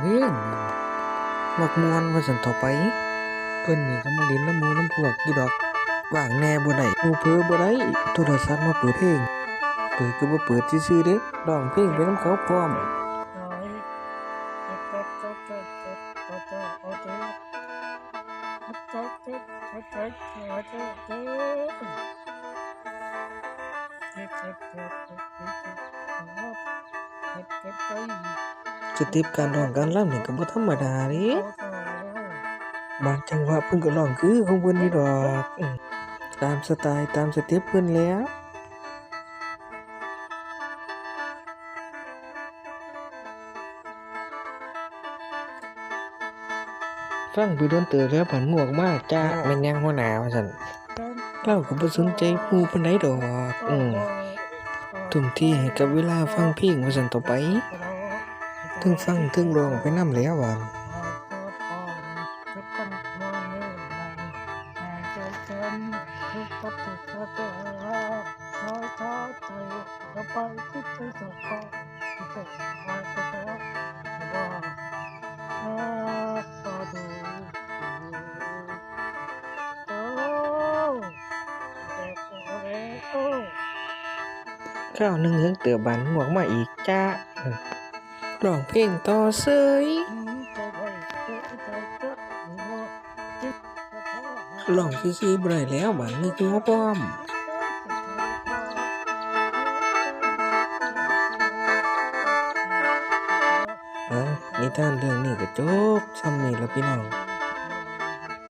เพลงมักม่วนว่าซั่นเถาะไปเพิ่นนี่ก็มาเล่นน้ำหมู่น้ำพวกอยู่ดอกว่างแหน่บ่ได้หมู่เผลอบ่ได้โทรศัพท์มาเปิดเพลงเปิดก็บ่เปิดซื่อๆเดะร้องเพลงไปนำเขาพร้อมสเต็ปการร้องการรำนี่ก็บ่ธรรมดาเดะบางจังหวะเพิ่นก็ร้องคือของเพิ่นอยู่ดอกตามสไตล์ตามสเต็ปเพิ่นแหล้วฟังไปโดนเติบแล้วผันหมวกมาจ้าแม่นยังหัวหน้าว่าซั่นเราก็บ่สนใจหมู่ปานใดดอกทุ่มเทให้กับเวลาฟังเพลงว่าซั่นเถาะไปเทิงฟังเทิงร้องไปนำแหล้วว่าคราวหนึ่งเฮิงเติบบันหมวกมาอีกจ้าร้องเพลงต่อเสยร้องซื่อๆบ่ได้แล้วบัดนึกหัวพร้อมนิทานเรื่องนี้ก็จบส่ำนี้ล่ะพี่น้อง